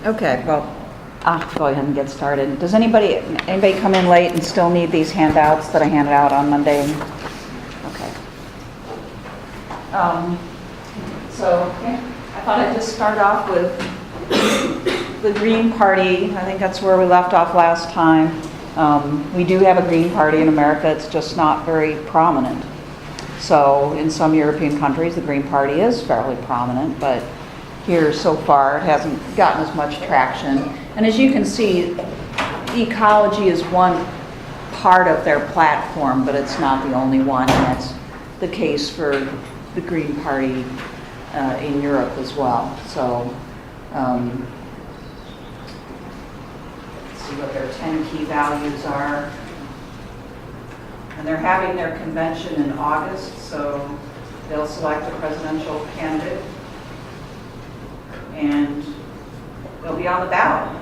Okay, well, I'll go ahead and get started. Does anybody come in late and still need these handouts that I handed out on Monday? Okay. I thought I'd just start off with the Green Party. I think that's where we left off last time. We do have a Green Party in America. It's just not very prominent. So in some European countries, the Green Party is fairly prominent, but here so far it hasn't gotten as much traction. And as you can see, ecology is one part of their platform, but it's not the only one, and that's the case for the Green Party in Europe as well. So let's see what their 10 key values are. And they're having their convention in August, so they'll select a presidential candidate and they'll be on the ballot.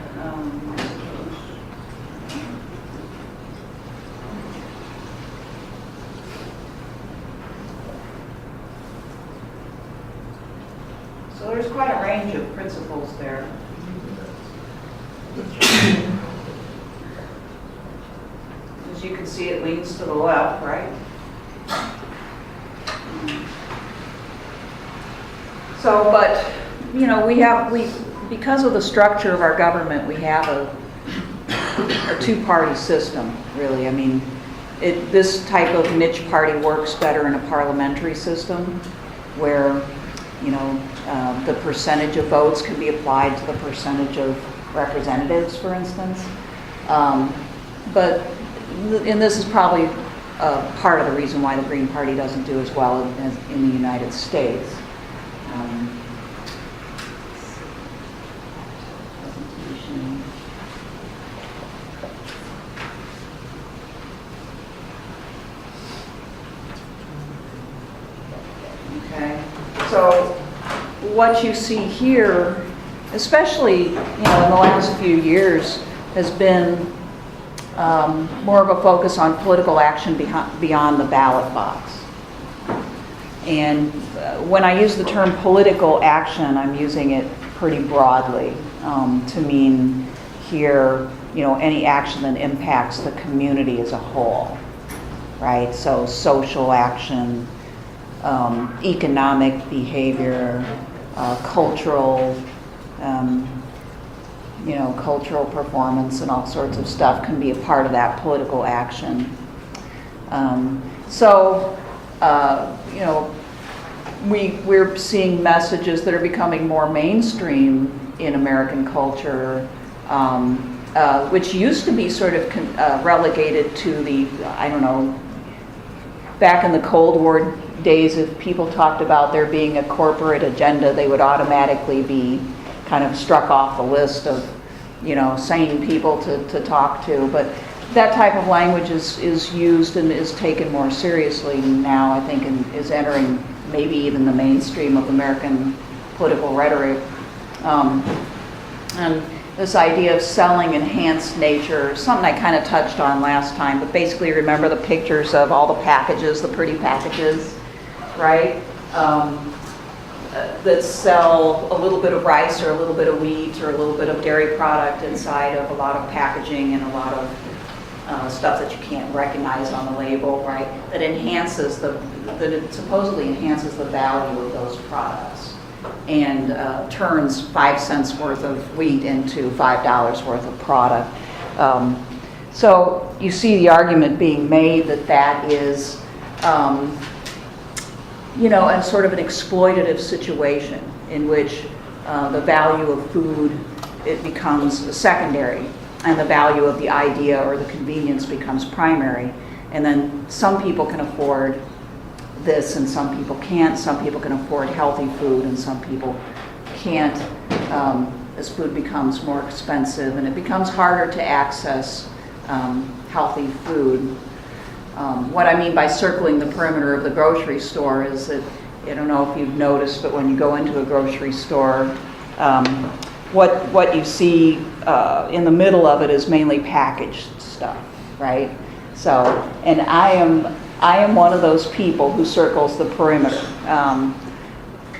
So there's quite a range of principles there. As you can see, it leans to the left, right? So, but, you know, because of the structure of our government, we have a two-party system, really. I mean, this type of niche party works better in a parliamentary system where, you know, the percentage of votes can be applied to the percentage of representatives, for instance. And this is probably part of the reason why the Green Party doesn't do as well as in the United States. Okay, so what you see here, especially in the last few years, has been more of a focus on political action beyond the ballot box. And when I use the term political action, I'm using it pretty broadly to mean here, any action that impacts the community as a whole, right? So social action, economic behavior, cultural, cultural performance and all sorts of stuff can be a part of that political action. We're seeing messages that are becoming more mainstream in American culture, which used to be sort of relegated to the, back in the Cold War days, if people talked about there being a corporate agenda, they would automatically be kind of struck off the list of, sane people to talk to. But that type of language is used and is taken more seriously now, I think, and is entering maybe even the mainstream of American political rhetoric. And this idea of selling enhanced nature, something I kind of touched on last time, but basically remember the pictures of all the packages, the pretty packages, right? That sell a little bit of rice or a little bit of wheat or a little bit of dairy product inside of a lot of packaging and a lot of stuff that you can't recognize on the label, right? That it supposedly enhances the value of those products and turns 5 cents worth of wheat into $5 worth of product. So you see the argument being made that is and sort of an exploitative situation in which the value of food, it becomes secondary, and the value of the idea or the convenience becomes primary. And then some people can afford this and some people can't. Some people can afford healthy food and some people can't. As food becomes more expensive and it becomes harder to access healthy food. What I mean by circling the perimeter of the grocery store is that, I don't know if you've noticed, but when you go into a grocery store, what you see in the middle of it is mainly packaged stuff, right? So, and I am one of those people who circles the perimeter.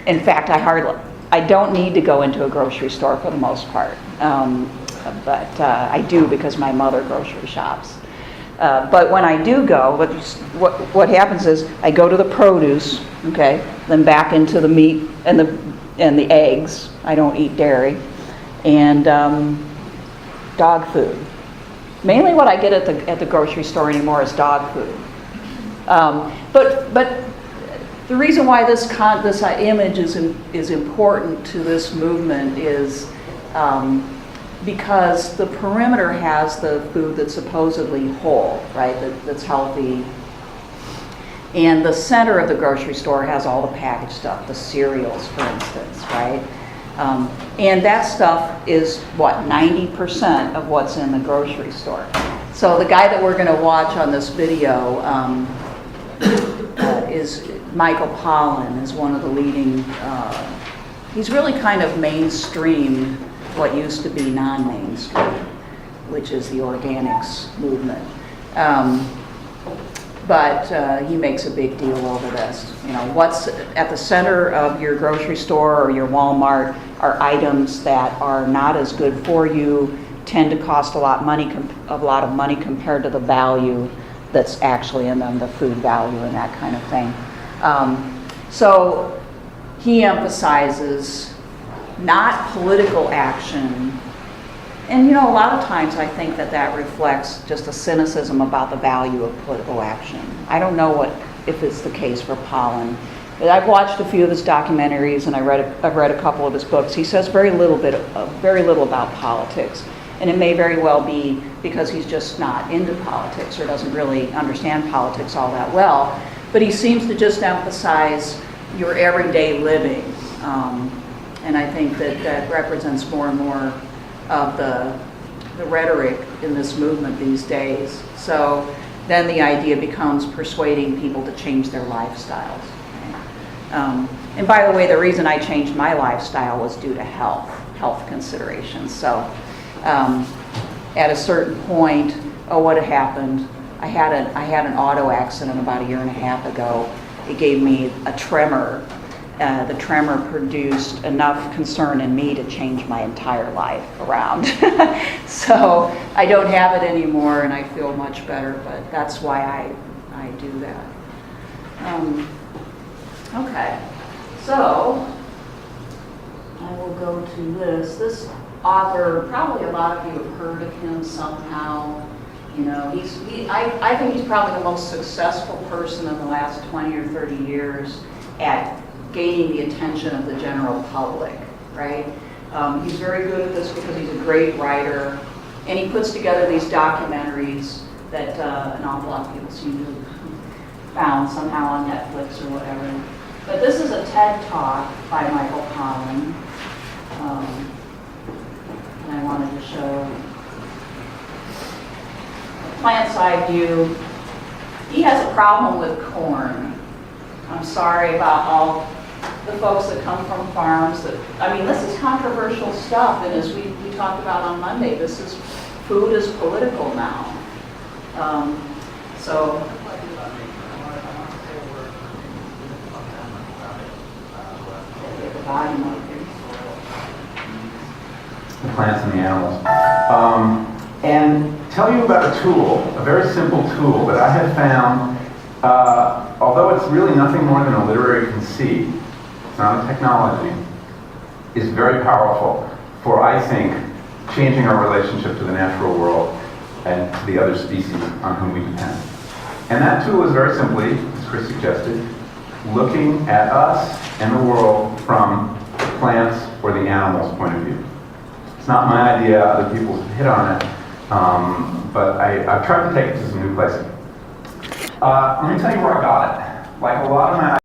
In fact, I I don't need to go into a grocery store for the most part, but I do because my mother grocery shops. But when I do go, what happens is I go to the produce, okay, then back into the meat and the eggs. I don't eat dairy, and dog food. Mainly, what I get at the grocery store anymore is dog food. But the reason why this image is important to this movement is because the perimeter has the food that's supposedly whole, right? That's healthy. And the center of the grocery store has all the packaged stuff, the cereals, for instance, right? And that stuff is, 90% of what's in the grocery store. So the guy that we're going to watch on this video is Michael Pollan, is one of the leading, he's really kind of mainstreamed what used to be non-mainstream, which is the organics movement. But he makes a big deal over this. You know, what's at the center of your grocery store or your Walmart are items that are not as good for you, tend to cost a lot of money compared to the value that's actually in them, the food value and that kind of thing. So he emphasizes not political action. And you know, a lot of times I think that reflects just a cynicism about the value of political action. I don't know if it's the case for Pollan. But I've watched a few of his documentaries and I've read a couple of his books. He says very little about politics. And it may very well be because he's just not into politics or doesn't really understand politics all that well. But he seems to just emphasize your everyday living. And I think that represents more and more of the rhetoric in this movement these days. So then the idea becomes persuading people to change their lifestyles. And by the way, the reason I changed my lifestyle was due to health considerations. So at a certain point, what had happened? I had an auto accident about 1.5 years ago. It gave me a tremor. The tremor produced enough concern in me to change my entire life around. So I don't have it anymore and I feel much better, but that's why I do that. Okay, so I will go to this. This author, probably a lot of you have heard of him somehow. You know, I think he's probably the most successful person in the last 20 or 30 years at gaining the attention of the general public, right? He's very good at this because he's a great writer, and he puts together these documentaries that an awful lot of people seem to have found somehow on Netflix or whatever. But this is a TED Talk by Michael Pollan, and I wanted to show a plant side view. He has a problem with corn. I'm sorry about all the folks that come from farms. This is controversial stuff, and as we talked about on Monday, food is political now. So. The plants and the animals. And tell you about a tool, a very simple tool that I have found, although it's really nothing more than a literary conceit, it's not a technology, is very powerful for, I think, changing our relationship to the natural world and to the other species on whom we depend. And that tool is very simply, as Chris suggested, looking at us and the world from the plants or the animals' point of view. It's not my idea, other people have hit on it, but I've tried to take it to some new places. Let me tell you where I got it. Like a lot of my